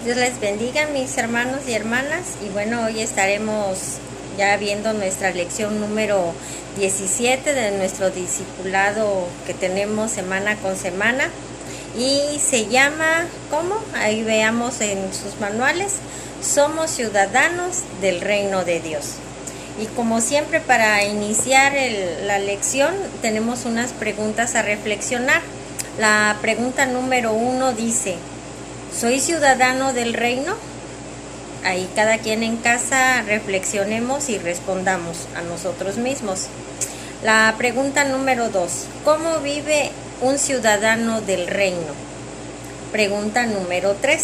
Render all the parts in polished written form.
Dios les bendiga, mis hermanos y hermanas. Y bueno, hoy estaremos ya viendo nuestra lección número 17 de nuestro discipulado que tenemos semana con semana. Y se llama, ¿cómo? Ahí veamos en sus manuales, somos ciudadanos del reino de Dios. Y como siempre, para iniciar la lección tenemos unas preguntas a reflexionar. La pregunta número 1 dice: ¿soy ciudadano del reino? Ahí cada quien en casa reflexionemos y respondamos a nosotros mismos. La pregunta número 2: ¿cómo vive un ciudadano del reino? Pregunta número 3: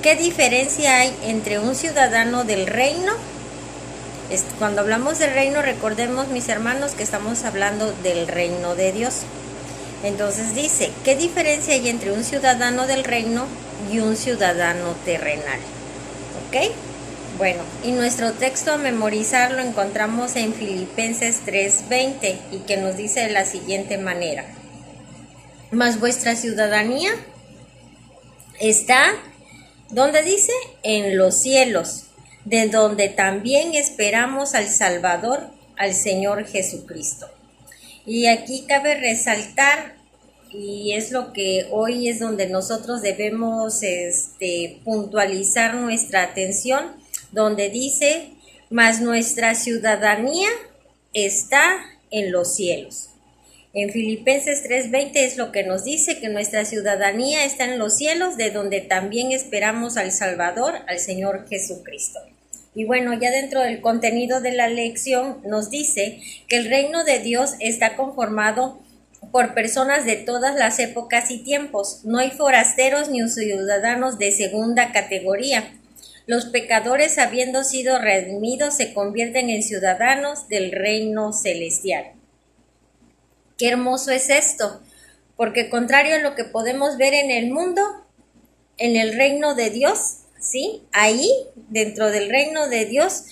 ¿qué diferencia hay entre un ciudadano del reino? Cuando hablamos del reino, recordemos, mis hermanos, que estamos hablando del reino de Dios. Entonces dice, ¿qué diferencia hay entre un ciudadano del reino y un ciudadano terrenal? ¿Ok? Bueno, y nuestro texto a memorizar lo encontramos en Filipenses 3:20 y que nos dice de la siguiente manera: mas vuestra ciudadanía está, ¿dónde dice? En los cielos, de donde también esperamos al Salvador, al Señor Jesucristo. Y aquí cabe resaltar, y es lo que hoy es donde nosotros debemos puntualizar nuestra atención, donde dice, mas nuestra ciudadanía está en los cielos. En Filipenses 3:20 es lo que nos dice, que nuestra ciudadanía está en los cielos, de donde también esperamos al Salvador, al Señor Jesucristo. Y bueno, ya dentro del contenido de la lección nos dice que el reino de Dios está conformado por personas de todas las épocas y tiempos. No hay forasteros ni ciudadanos de segunda categoría. Los pecadores, habiendo sido redimidos, se convierten en ciudadanos del reino celestial. Qué hermoso es esto, porque contrario a lo que podemos ver en el mundo, en el reino de Dios, ¿sí? Ahí, dentro del reino de Dios,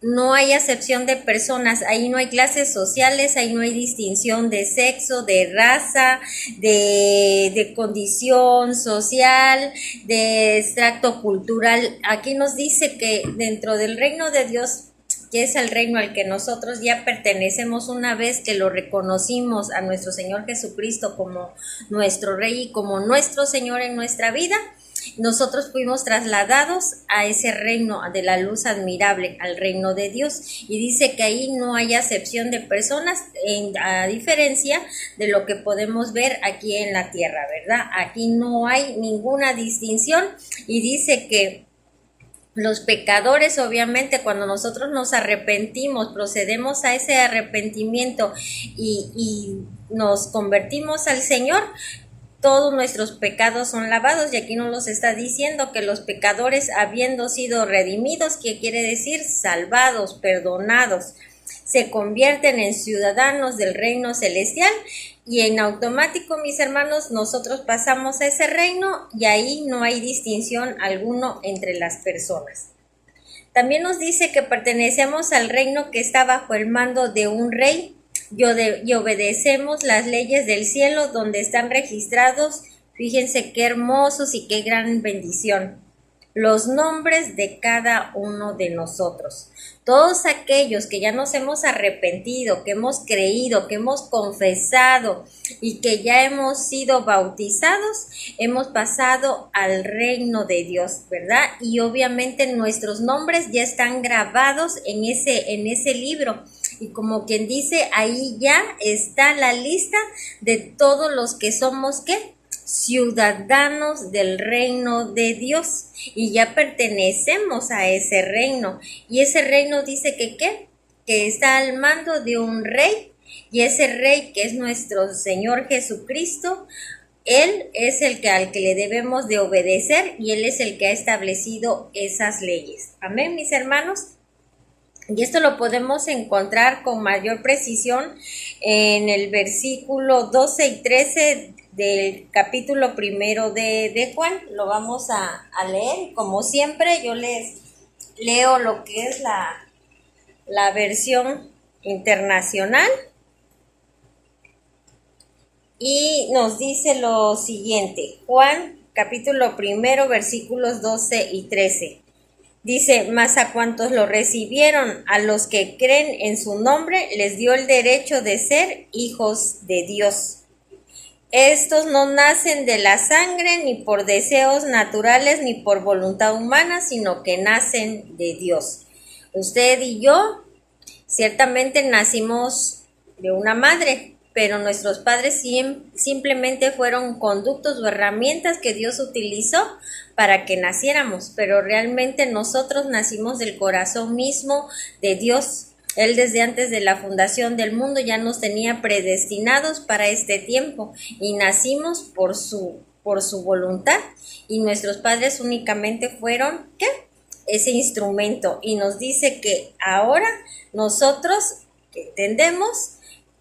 no hay acepción de personas, ahí no hay clases sociales, ahí no hay distinción de sexo, de raza, de condición social, de extracto cultural. Aquí nos dice que dentro del reino de Dios, que es el reino al que nosotros ya pertenecemos una vez que lo reconocimos a nuestro Señor Jesucristo como nuestro Rey y como nuestro Señor en nuestra vida, nosotros fuimos trasladados a ese reino de la luz admirable, al reino de Dios. Y dice que ahí no hay acepción de personas, a diferencia de lo que podemos ver aquí en la tierra, ¿verdad? Aquí no hay ninguna distinción y dice que los pecadores, obviamente, cuando nosotros nos arrepentimos, procedemos a ese arrepentimiento y nos convertimos al Señor, todos nuestros pecados son lavados. Y aquí nos los está diciendo que los pecadores, habiendo sido redimidos, que quiere decir salvados, perdonados, se convierten en ciudadanos del reino celestial y en automático, mis hermanos, nosotros pasamos a ese reino y ahí no hay distinción alguno entre las personas. También nos dice que pertenecemos al reino que está bajo el mando de un rey y obedecemos las leyes del cielo donde están registrados. Fíjense qué hermosos y qué gran bendición, los nombres de cada uno de nosotros. Todos aquellos que ya nos hemos arrepentido, que hemos creído, que hemos confesado y que ya hemos sido bautizados, hemos pasado al reino de Dios, ¿verdad? Y obviamente nuestros nombres ya están grabados en ese libro. Y como quien dice, ahí ya está la lista de todos los que somos, ¿qué? Ciudadanos del reino de Dios, y ya pertenecemos a ese reino. Y ese reino dice que ¿qué? Que está al mando de un rey, y ese rey, que es nuestro Señor Jesucristo, Él es el al que le debemos de obedecer y Él es el que ha establecido esas leyes. Amén, mis hermanos. Y esto lo podemos encontrar con mayor precisión en el versículo 12 y 13 del capítulo 1 de Juan. Lo vamos a leer. Como siempre, yo les leo lo que es la versión internacional. Y nos dice lo siguiente: Juan capítulo primero, versículos 12 y 13. Dice, mas a cuantos lo recibieron, a los que creen en su nombre, les dio el derecho de ser hijos de Dios. Estos no nacen de la sangre, ni por deseos naturales, ni por voluntad humana, sino que nacen de Dios. Usted y yo ciertamente nacimos de una madre, pero nuestros padres simplemente fueron conductos o herramientas que Dios utilizó para que naciéramos, pero realmente nosotros nacimos del corazón mismo de Dios. Él desde antes de la fundación del mundo ya nos tenía predestinados para este tiempo y nacimos por su voluntad, y nuestros padres únicamente fueron, ¿qué? Ese instrumento. Y nos dice que ahora nosotros que entendemos,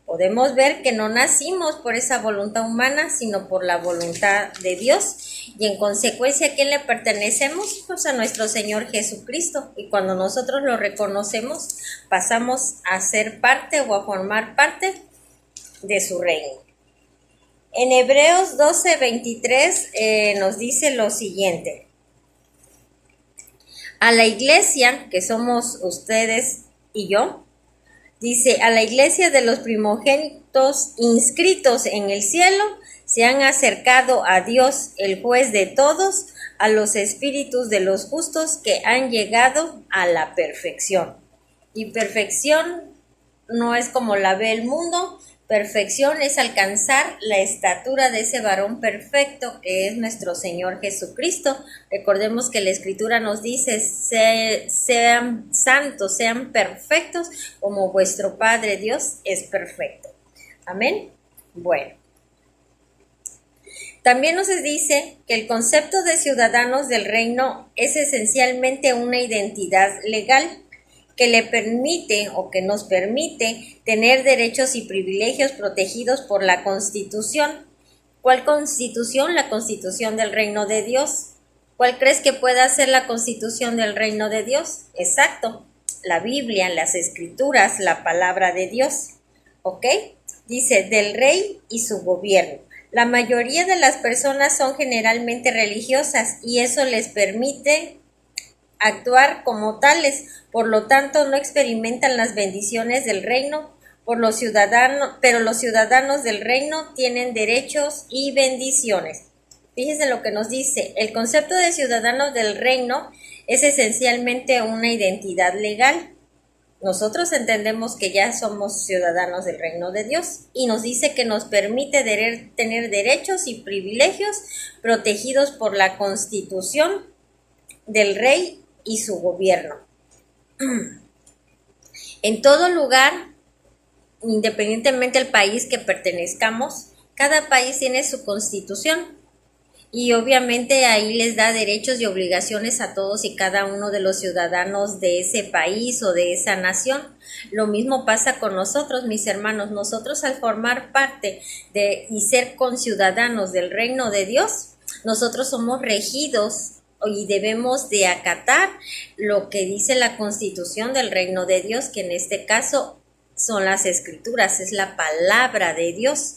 podemos ver que no nacimos por esa voluntad humana, sino por la voluntad de Dios. Y en consecuencia, ¿a quién le pertenecemos? Pues a nuestro Señor Jesucristo. Y cuando nosotros lo reconocemos, pasamos a ser parte o a formar parte de su reino. En Hebreos 12:23 nos dice lo siguiente. A la iglesia, que somos ustedes y yo, dice, a la iglesia de los primogénitos inscritos en el cielo, se han acercado a Dios, el juez de todos, a los espíritus de los justos que han llegado a la perfección. Y perfección no es como la ve el mundo. Perfección es alcanzar la estatura de ese varón perfecto que es nuestro Señor Jesucristo. Recordemos que la Escritura nos dice, sean santos, sean perfectos, como vuestro Padre Dios es perfecto. Amén. Bueno. También nos dice que el concepto de ciudadanos del reino es esencialmente una identidad legal que le permite o que nos permite tener derechos y privilegios protegidos por la Constitución. ¿Cuál Constitución? La Constitución del Reino de Dios. ¿Cuál crees que pueda ser la Constitución del Reino de Dios? Exacto, la Biblia, las Escrituras, la palabra de Dios. ¿Ok? Dice, del rey y su gobierno. La mayoría de las personas son generalmente religiosas y eso les permite actuar como tales, por lo tanto no experimentan las bendiciones del reino, pero los ciudadanos del reino tienen derechos y bendiciones. Fíjense lo que nos dice, el concepto de ciudadanos del reino es esencialmente una identidad legal. Nosotros entendemos que ya somos ciudadanos del reino de Dios y nos dice que nos permite tener derechos y privilegios protegidos por la Constitución del rey y su gobierno. En todo lugar, independientemente del país que pertenezcamos, cada país tiene su constitución y obviamente ahí les da derechos y obligaciones a todos y cada uno de los ciudadanos de ese país o de esa nación. Lo mismo pasa con nosotros, mis hermanos. Nosotros al formar parte de y ser conciudadanos del reino de Dios, nosotros somos regidos y debemos de acatar lo que dice la Constitución del Reino de Dios, que en este caso son las Escrituras, es la palabra de Dios.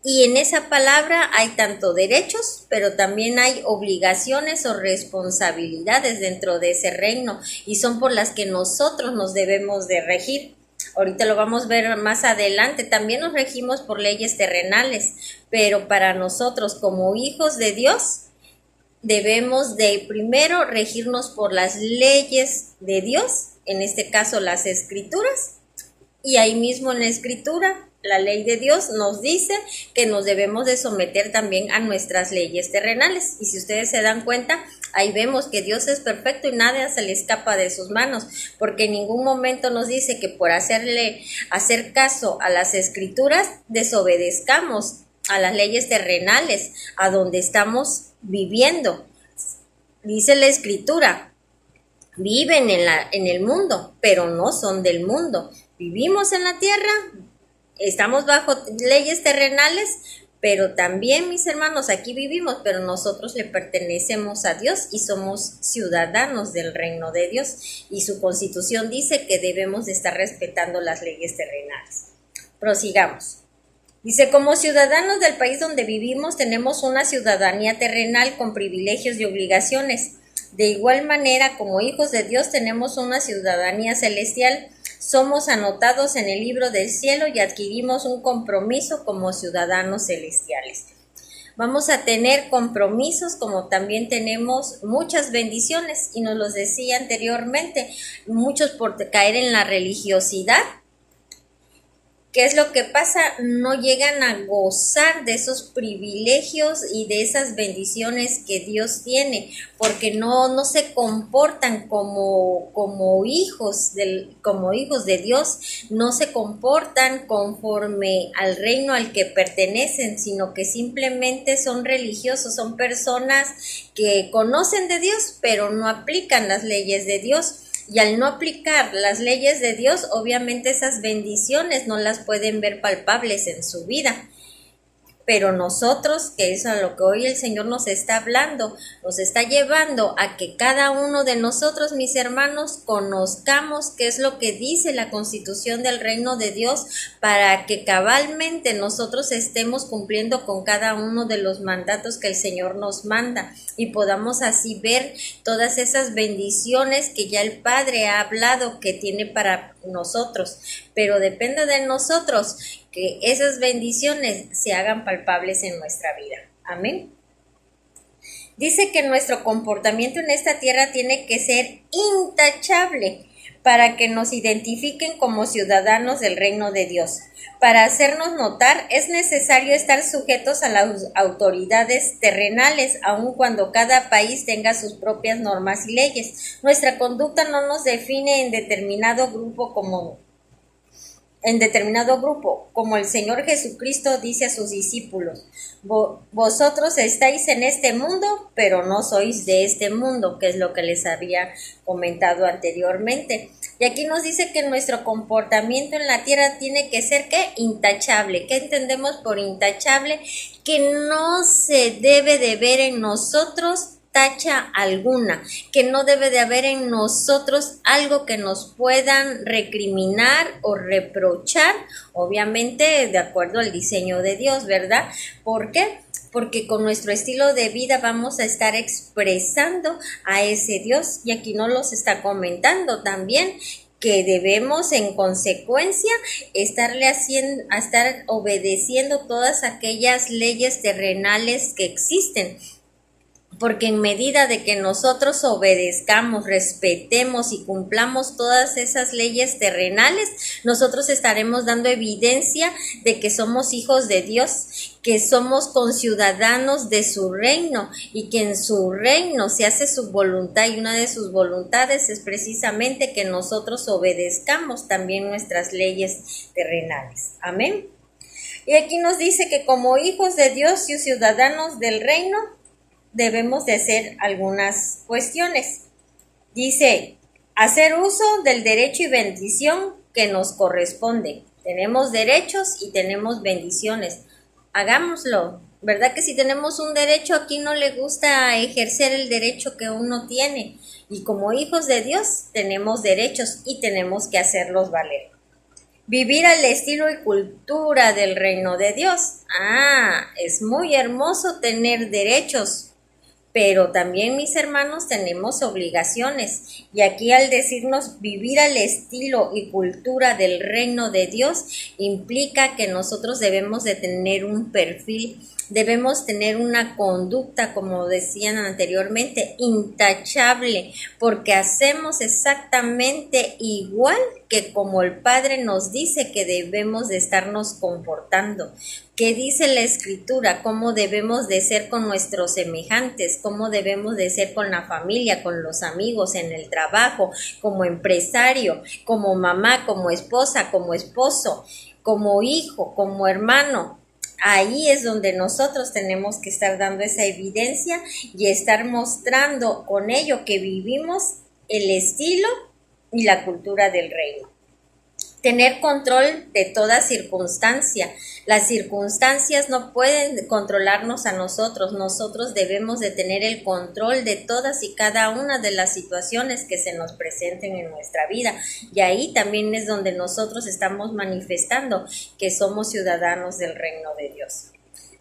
Y en esa palabra hay tanto derechos, pero también hay obligaciones o responsabilidades dentro de ese reino, y son por las que nosotros nos debemos de regir. Ahorita lo vamos a ver más adelante. También nos regimos por leyes terrenales, pero para nosotros como hijos de Dios, debemos de primero regirnos por las leyes de Dios, en este caso las Escrituras, y ahí mismo en la Escritura, la ley de Dios nos dice que nos debemos de someter también a nuestras leyes terrenales. Y si ustedes se dan cuenta, ahí vemos que Dios es perfecto y nada se le escapa de sus manos, porque en ningún momento nos dice que por hacer caso a las Escrituras desobedezcamos a las leyes terrenales, a donde estamos viviendo. Dice la Escritura, viven en el mundo, pero no son del mundo. Vivimos en la tierra, estamos bajo leyes terrenales, pero también, mis hermanos, aquí vivimos, pero nosotros le pertenecemos a Dios y somos ciudadanos del reino de Dios. Y su Constitución dice que debemos de estar respetando las leyes terrenales. Prosigamos. Dice, como ciudadanos del país donde vivimos, tenemos una ciudadanía terrenal con privilegios y obligaciones. De igual manera, como hijos de Dios, tenemos una ciudadanía celestial. Somos anotados en el libro del cielo y adquirimos un compromiso como ciudadanos celestiales. Vamos a tener compromisos como también tenemos muchas bendiciones, y nos los decía anteriormente, muchos por caer en la religiosidad. ¿Qué es lo que pasa? No llegan a gozar de esos privilegios y de esas bendiciones que Dios tiene, porque no se comportan como hijos de Dios, no se comportan conforme al reino al que pertenecen, sino que simplemente son religiosos, son personas que conocen de Dios, pero no aplican las leyes de Dios. Y al no aplicar las leyes de Dios, obviamente esas bendiciones no las pueden ver palpables en su vida. Pero nosotros, que es a lo que hoy el Señor nos está hablando, nos está llevando a que cada uno de nosotros, mis hermanos, conozcamos qué es lo que dice la Constitución del Reino de Dios, para que cabalmente nosotros estemos cumpliendo con cada uno de los mandatos que el Señor nos manda, y podamos así ver todas esas bendiciones que ya el Padre ha hablado que tiene para nosotros. Pero depende de nosotros que esas bendiciones se hagan palpables en nuestra vida. Amén. Dice que nuestro comportamiento en esta tierra tiene que ser intachable para que nos identifiquen como ciudadanos del reino de Dios. Para hacernos notar es necesario estar sujetos a las autoridades terrenales, aun cuando cada país tenga sus propias normas y leyes. Nuestra conducta no nos define en determinado grupo, como el Señor Jesucristo dice a sus discípulos: vosotros estáis en este mundo, pero no sois de este mundo, que es lo que les había comentado anteriormente. Y aquí nos dice que nuestro comportamiento en la tierra tiene que ser, ¿qué? Intachable. ¿Qué entendemos por intachable? Que no se debe de ver en nosotros tacha alguna, que no debe de haber en nosotros algo que nos puedan recriminar o reprochar, obviamente de acuerdo al diseño de Dios, ¿verdad? ¿Por qué? Porque con nuestro estilo de vida vamos a estar expresando a ese Dios, y aquí nos los está comentando también, que debemos en consecuencia estar obedeciendo todas aquellas leyes terrenales que existen. Porque en medida de que nosotros obedezcamos, respetemos y cumplamos todas esas leyes terrenales, nosotros estaremos dando evidencia de que somos hijos de Dios, que somos conciudadanos de su reino, y que en su reino se hace su voluntad, y una de sus voluntades es precisamente que nosotros obedezcamos también nuestras leyes terrenales. Amén. Y aquí nos dice que como hijos de Dios y ciudadanos del reino, debemos de hacer algunas cuestiones. Dice, hacer uso del derecho y bendición que nos corresponde. Tenemos derechos y tenemos bendiciones. Hagámoslo. ¿Verdad que si tenemos un derecho, aquí no le gusta ejercer el derecho que uno tiene? Y como hijos de Dios tenemos derechos y tenemos que hacerlos valer. Vivir al estilo y cultura del reino de Dios. Es muy hermoso tener derechos, pero también, mis hermanos, tenemos obligaciones. Y aquí al decirnos vivir al estilo y cultura del reino de Dios, implica que nosotros debemos de tener un perfil, debemos tener una conducta, como decían anteriormente, intachable, porque hacemos exactamente igual que como el Padre nos dice que debemos de estarnos comportando. ¿Qué dice la Escritura? ¿Cómo debemos de ser con nuestros semejantes? ¿Cómo debemos de ser con la familia, con los amigos, en el trabajo, como empresario, como mamá, como esposa, como esposo, como hijo, como hermano? Ahí es donde nosotros tenemos que estar dando esa evidencia y estar mostrando con ello que vivimos el estilo y la cultura del reino. Tener control de toda circunstancia. Las circunstancias no pueden controlarnos a nosotros. Nosotros debemos de tener el control de todas y cada una de las situaciones que se nos presenten en nuestra vida. Y ahí también es donde nosotros estamos manifestando que somos ciudadanos del reino de Dios.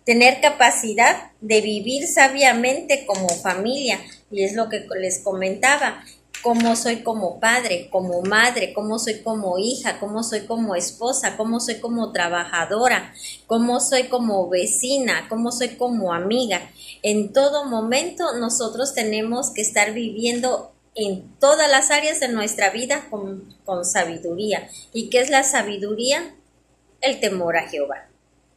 Tener capacidad de vivir sabiamente como familia. Y es lo que les comentaba. Cómo soy como padre, como madre, cómo soy como hija, cómo soy como esposa, cómo soy como trabajadora, cómo soy como vecina, cómo soy como amiga. En todo momento nosotros tenemos que estar viviendo en todas las áreas de nuestra vida con sabiduría. ¿Y qué es la sabiduría? El temor a Jehová,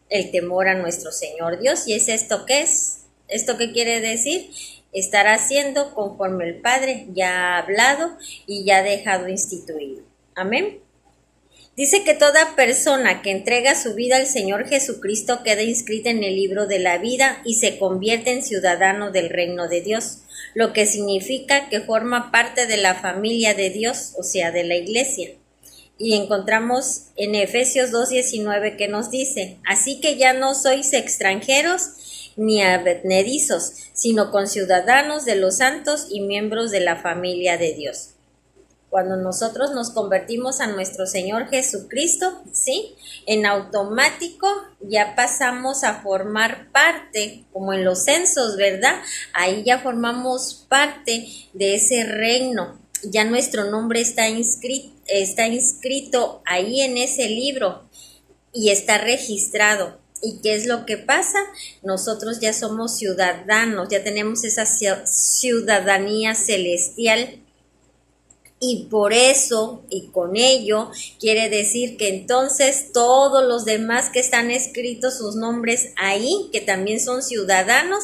el temor a nuestro Señor Dios. ¿Y es esto qué es? ¿Esto qué quiere decir? Estar haciendo conforme el Padre ya ha hablado y ya ha dejado instituido. Amén. Dice que toda persona que entrega su vida al Señor Jesucristo queda inscrita en el libro de la vida y se convierte en ciudadano del reino de Dios, lo que significa que forma parte de la familia de Dios, o sea, de la iglesia. Y encontramos en Efesios 2:19 que nos dice: así que ya no sois extranjeros ni advenedizos, sino conciudadanos de los santos y miembros de la familia de Dios. Cuando nosotros nos convertimos a nuestro Señor Jesucristo, ¿sí? En automático ya pasamos a formar parte, como en los censos, ¿verdad? Ahí ya formamos parte de ese reino. Ya nuestro nombre está inscrito ahí en ese libro y está registrado. ¿Y qué es lo que pasa? Nosotros ya somos ciudadanos, ya tenemos esa ciudadanía celestial. Y por eso, y con ello, quiere decir que entonces todos los demás que están escritos sus nombres ahí, que también son ciudadanos,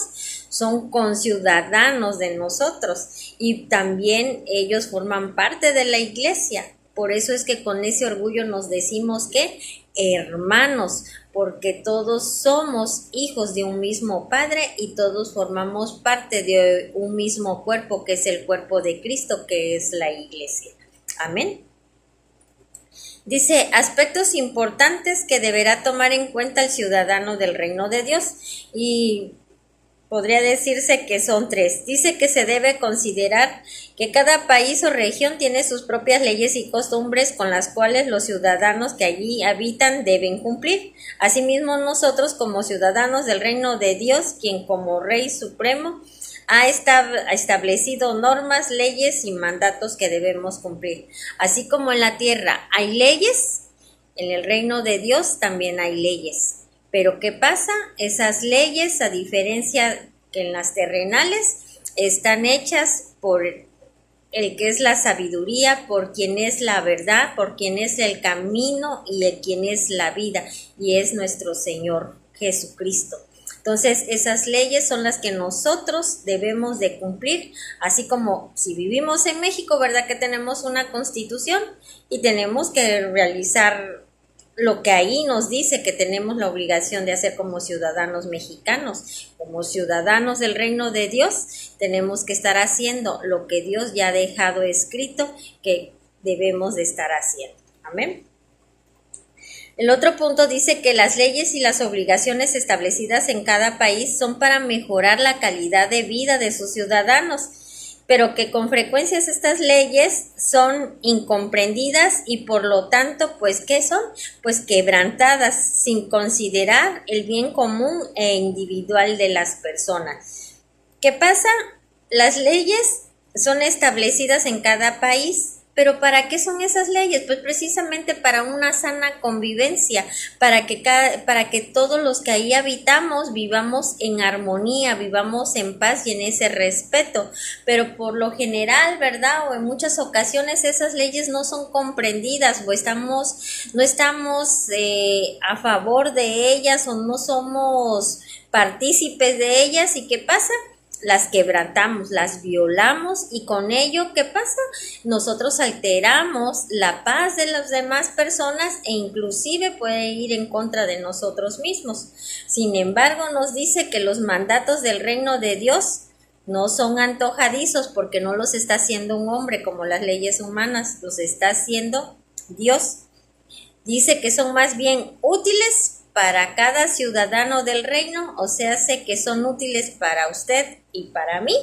son conciudadanos de nosotros. Y también ellos forman parte de la iglesia. Por eso es que con ese orgullo nos decimos que hermanos, porque todos somos hijos de un mismo Padre y todos formamos parte de un mismo cuerpo, que es el cuerpo de Cristo, que es la iglesia. Amén. Dice, aspectos importantes que deberá tomar en cuenta el ciudadano del reino de Dios. Y podría decirse que son 3. Dice que se debe considerar que cada país o región tiene sus propias leyes y costumbres con las cuales los ciudadanos que allí habitan deben cumplir. Asimismo, nosotros como ciudadanos del reino de Dios, quien como Rey Supremo ha establecido normas, leyes y mandatos que debemos cumplir. Así como en la tierra hay leyes, en el reino de Dios también hay leyes. Pero ¿qué pasa? Esas leyes, a diferencia que en las terrenales, están hechas por el que es la sabiduría, por quien es la verdad, por quien es el camino y el quien es la vida, y es nuestro Señor Jesucristo. Entonces, esas leyes son las que nosotros debemos de cumplir, así como si vivimos en México, ¿verdad? Que tenemos una constitución y tenemos que realizar lo que ahí nos dice que tenemos la obligación de hacer como ciudadanos mexicanos, como ciudadanos del reino de Dios, tenemos que estar haciendo lo que Dios ya ha dejado escrito que debemos de estar haciendo. Amén. El otro punto dice que las leyes y las obligaciones establecidas en cada país son para mejorar la calidad de vida de sus ciudadanos, pero que con frecuencia estas leyes son incomprendidas y por lo tanto, pues, ¿qué son? Pues quebrantadas, sin considerar el bien común e individual de las personas. ¿Qué pasa? Las leyes son establecidas en cada país. ¿Pero para qué son esas leyes? Pues precisamente para una sana convivencia, para que todos los que ahí habitamos vivamos en armonía, vivamos en paz y en ese respeto. Pero por lo general, ¿verdad? O en muchas ocasiones esas leyes no son comprendidas o no estamos a favor de ellas o no somos partícipes de ellas. ¿Y qué pasa? Las quebrantamos, las violamos y con ello, ¿qué pasa? Nosotros alteramos la paz de las demás personas e inclusive puede ir en contra de nosotros mismos. Sin embargo, nos dice que los mandatos del reino de Dios no son antojadizos porque no los está haciendo un hombre como las leyes humanas, los está haciendo Dios. Dice que son más bien útiles para cada ciudadano del reino, o sea, sé que son útiles para usted y para mí,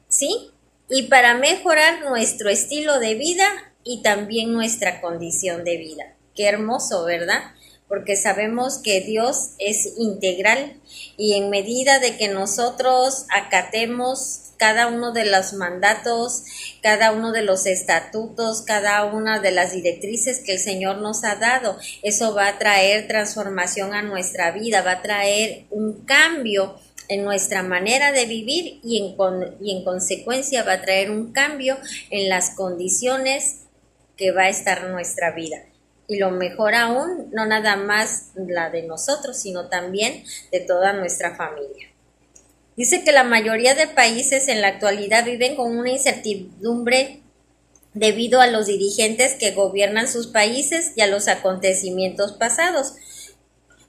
¿sí? Y para mejorar nuestro estilo de vida y también nuestra condición de vida. Qué hermoso, ¿verdad? Porque sabemos que Dios es integral y en medida de que nosotros acatemos cada uno de los mandatos, cada uno de los estatutos, cada una de las directrices que el Señor nos ha dado, eso va a traer transformación a nuestra vida, va a traer un cambio en nuestra manera de vivir y en consecuencia va a traer un cambio en las condiciones que va a estar nuestra vida. Y lo mejor aún, no nada más la de nosotros, sino también de toda nuestra familia. Dice que la mayoría de países en la actualidad viven con una incertidumbre debido a los dirigentes que gobiernan sus países y a los acontecimientos pasados.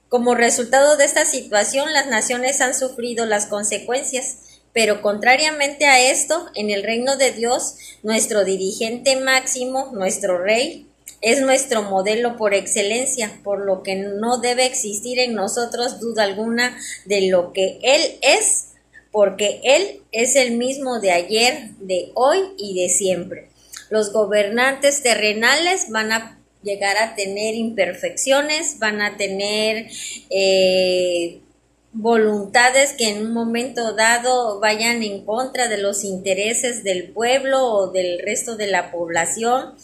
Como resultado de esta situación, las naciones han sufrido las consecuencias, pero contrariamente a esto, en el reino de Dios, nuestro dirigente máximo, nuestro rey, es nuestro modelo por excelencia, por lo que no debe existir en nosotros duda alguna de lo que Él es, porque Él es el mismo de ayer, de hoy y de siempre. Los gobernantes terrenales van a llegar a tener imperfecciones, van a tener voluntades que en un momento dado vayan en contra de los intereses del pueblo o del resto de la población.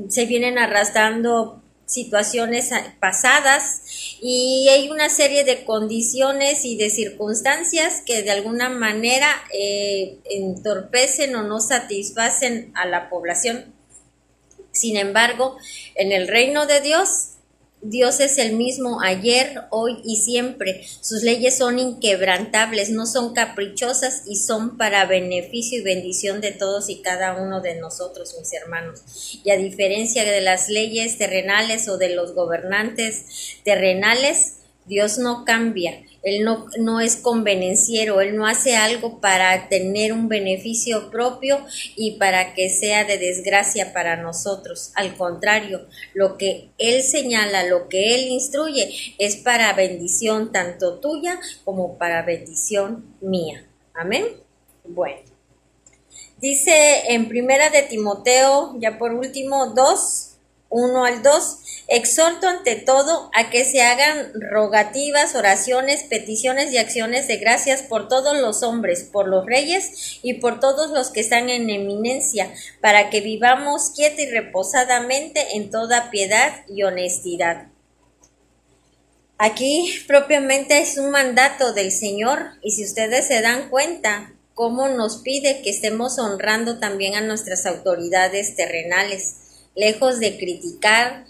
Se vienen arrastrando situaciones pasadas y hay una serie de condiciones y de circunstancias que de alguna manera entorpecen o no satisfacen a la población. Sin embargo, en el reino de Dios, Dios es el mismo ayer, hoy y siempre. Sus leyes son inquebrantables, no son caprichosas y son para beneficio y bendición de todos y cada uno de nosotros, mis hermanos. Y a diferencia de las leyes terrenales o de los gobernantes terrenales, Dios no cambia. Él no es convenenciero, Él no hace algo para tener un beneficio propio y para que sea de desgracia para nosotros. Al contrario, lo que Él señala, lo que Él instruye es para bendición tanto tuya como para bendición mía. Amén. Bueno, dice en Primera de Timoteo, ya por último, 1 al 2, exhorto ante todo a que se hagan rogativas, oraciones, peticiones y acciones de gracias por todos los hombres, por los reyes y por todos los que están en eminencia, para que vivamos quieta y reposadamente en toda piedad y honestidad. Aquí propiamente es un mandato del Señor y si ustedes se dan cuenta, cómo nos pide que estemos honrando también a nuestras autoridades terrenales. Lejos de criticar,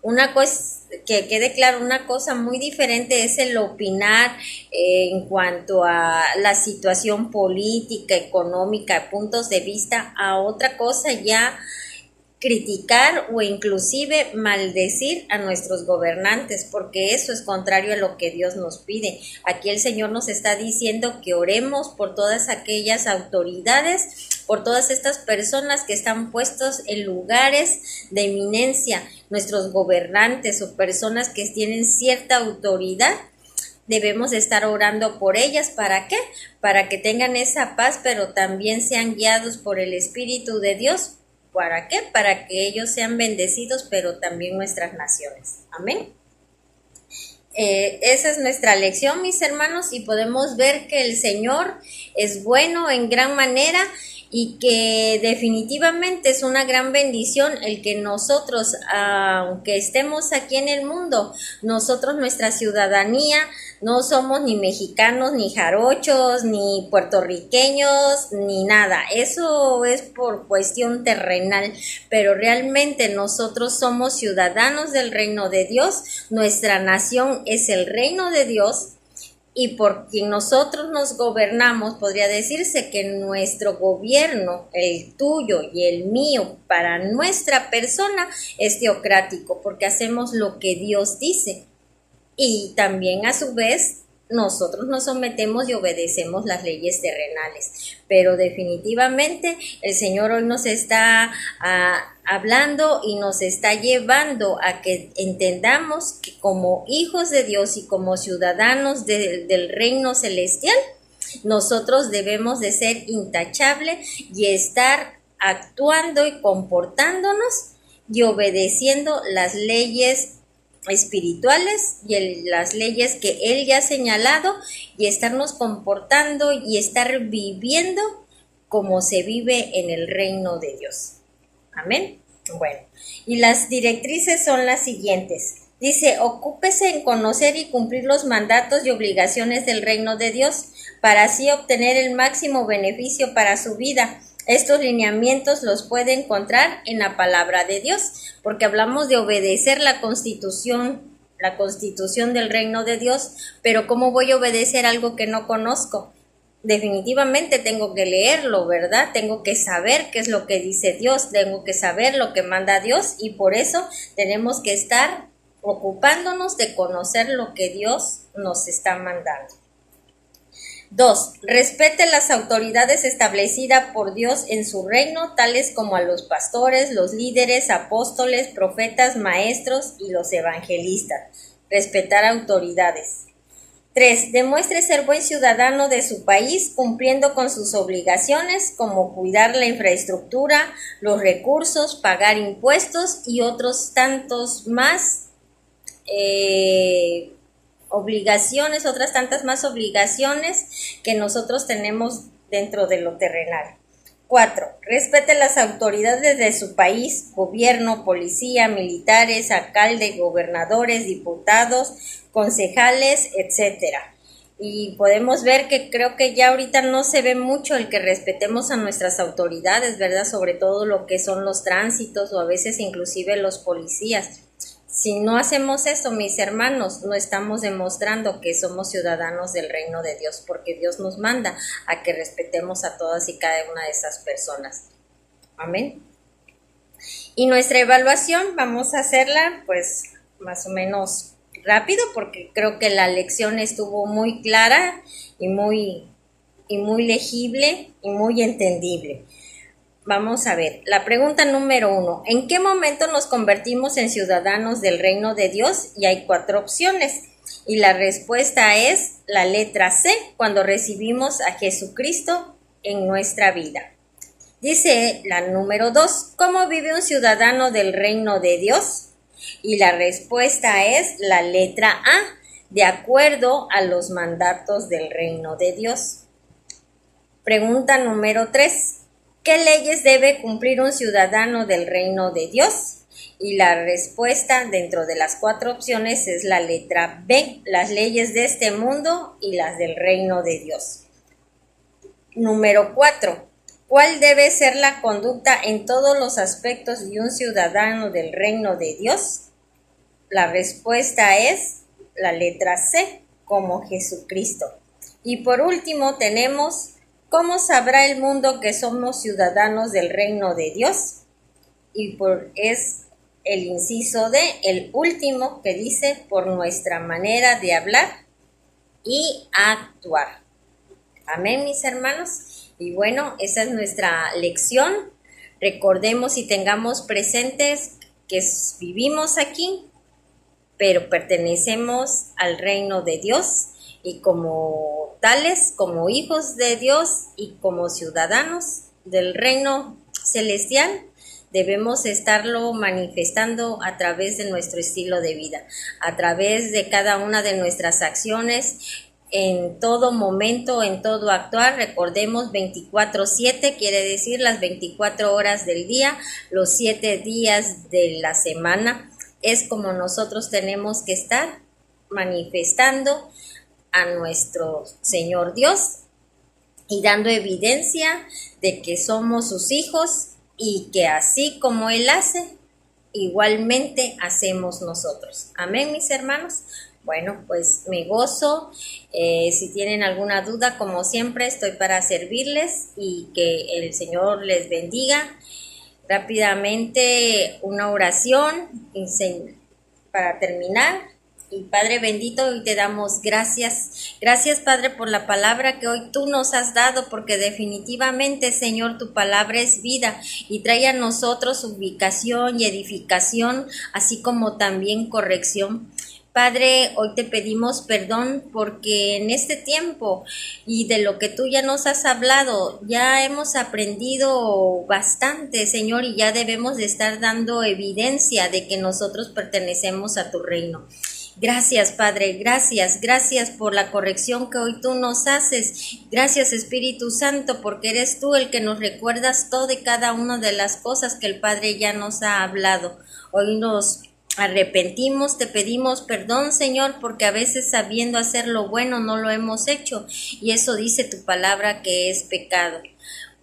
una cosa que quede claro, una cosa muy diferente es el opinar en cuanto a la situación política, económica, puntos de vista, a otra cosa ya criticar o inclusive maldecir a nuestros gobernantes, porque eso es contrario a lo que Dios nos pide. Aquí el Señor nos está diciendo que oremos por todas aquellas autoridades, por todas estas personas que están puestos en lugares de eminencia, nuestros gobernantes o personas que tienen cierta autoridad. Debemos estar orando por ellas. ¿Para qué? Para que tengan esa paz, pero también sean guiados por el Espíritu de Dios. ¿Para qué? Para que ellos sean bendecidos, pero también nuestras naciones. Amén. Esa es nuestra lección, mis hermanos, y podemos ver que el Señor es bueno en gran manera y que definitivamente es una gran bendición el que nosotros, aunque estemos aquí en el mundo, nosotros, nuestra ciudadanía, no somos ni mexicanos, ni jarochos, ni puertorriqueños, ni nada. Eso es por cuestión terrenal, pero realmente nosotros somos ciudadanos del reino de Dios. Nuestra nación es el reino de Dios y por quien nosotros nos gobernamos, podría decirse que nuestro gobierno, el tuyo y el mío, para nuestra persona es teocrático, porque hacemos lo que Dios dice. Y también a su vez nosotros nos sometemos y obedecemos las leyes terrenales. Pero definitivamente el Señor hoy nos está hablando y nos está llevando a que entendamos que como hijos de Dios y como ciudadanos del reino celestial, nosotros debemos de ser intachables y estar actuando y comportándonos y obedeciendo las leyes espirituales y las leyes que Él ya ha señalado, y estarnos comportando y estar viviendo como se vive en el reino de Dios. Amén. Bueno, y las directrices son las siguientes. Dice, ocúpese en conocer y cumplir los mandatos y obligaciones del reino de Dios para así obtener el máximo beneficio para su vida. Estos lineamientos los puede encontrar en la palabra de Dios, porque hablamos de obedecer la constitución del reino de Dios, pero ¿cómo voy a obedecer algo que no conozco? Definitivamente tengo que leerlo, ¿verdad? Tengo que saber qué es lo que dice Dios, tengo que saber lo que manda Dios, y por eso tenemos que estar ocupándonos de conocer lo que Dios nos está mandando. 2. Respete las autoridades establecidas por Dios en su reino, tales como a los pastores, los líderes, apóstoles, profetas, maestros y los evangelistas. Respetar autoridades. 3. Demuestre ser buen ciudadano de su país, cumpliendo con sus obligaciones, como cuidar la infraestructura, los recursos, pagar impuestos y otros tantos más otras tantas más obligaciones que nosotros tenemos dentro de lo terrenal. 4. Respete las autoridades de su país, gobierno, policía, militares, alcaldes, gobernadores, diputados, concejales, etcétera. Y podemos ver que creo que ya ahorita no se ve mucho el que respetemos a nuestras autoridades, ¿verdad? Sobre todo lo que son los tránsitos o a veces inclusive los policías. Si no hacemos eso, mis hermanos, no estamos demostrando que somos ciudadanos del reino de Dios, porque Dios nos manda a que respetemos a todas y cada una de esas personas. Amén. Y nuestra evaluación vamos a hacerla pues más o menos rápido, porque creo que la lección estuvo muy clara y muy legible y muy entendible. Vamos a ver, la pregunta número 1. ¿En qué momento nos convertimos en ciudadanos del reino de Dios? Y hay 4 opciones. Y la respuesta es la letra C, cuando recibimos a Jesucristo en nuestra vida. Dice la número 2. ¿Cómo vive un ciudadano del reino de Dios? Y la respuesta es la letra A, de acuerdo a los mandatos del reino de Dios. Pregunta número 3. ¿Qué leyes debe cumplir un ciudadano del reino de Dios? Y la respuesta dentro de las 4 opciones es la letra B, las leyes de este mundo y las del reino de Dios. Número 4. ¿Cuál debe ser la conducta en todos los aspectos de un ciudadano del reino de Dios? La respuesta es la letra C, como Jesucristo. Y por último tenemos: ¿cómo sabrá el mundo que somos ciudadanos del reino de Dios? Y es el inciso D, el último, que dice: por nuestra manera de hablar y actuar. Amén, mis hermanos. Y bueno, esa es nuestra lección. Recordemos y tengamos presentes que vivimos aquí, pero pertenecemos al reino de Dios, y como tales, como hijos de Dios y como ciudadanos del reino celestial, debemos estarlo manifestando a través de nuestro estilo de vida, a través de cada una de nuestras acciones, en todo momento, en todo actuar. Recordemos 24/7, quiere decir las 24 horas del día, los 7 días de la semana. Es como nosotros tenemos que estar manifestando a nuestro Señor Dios y dando evidencia de que somos sus hijos, y que así como Él hace, igualmente hacemos nosotros. Amén, mis hermanos. Bueno, pues me gozo. Si tienen alguna duda, como siempre, estoy para servirles, y que el Señor les bendiga. Rápidamente, una oración para terminar. Y Padre bendito, hoy te damos gracias. Gracias, Padre, por la palabra que hoy tú nos has dado, porque definitivamente, Señor, tu palabra es vida y trae a nosotros ubicación y edificación, así como también corrección. Padre, hoy te pedimos perdón porque en este tiempo y de lo que tú ya nos has hablado, ya hemos aprendido bastante, Señor, y ya debemos de estar dando evidencia de que nosotros pertenecemos a tu reino. Gracias, Padre, gracias por la corrección que hoy tú nos haces. Gracias, Espíritu Santo, porque eres tú el que nos recuerdas todo y cada una de las cosas que el Padre ya nos ha hablado. Hoy nos arrepentimos, te pedimos perdón, Señor, porque a veces sabiendo hacer lo bueno no lo hemos hecho, y eso dice tu palabra que es pecado.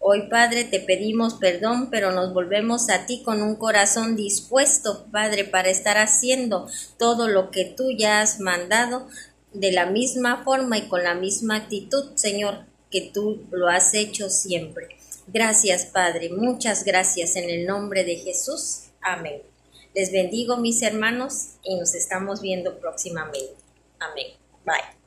Hoy, Padre, te pedimos perdón, pero nos volvemos a ti con un corazón dispuesto, Padre, para estar haciendo todo lo que tú ya has mandado de la misma forma y con la misma actitud, Señor, que tú lo has hecho siempre. Gracias, Padre, muchas gracias en el nombre de Jesús. Amén. Les bendigo, mis hermanos, y nos estamos viendo próximamente. Amén. Bye.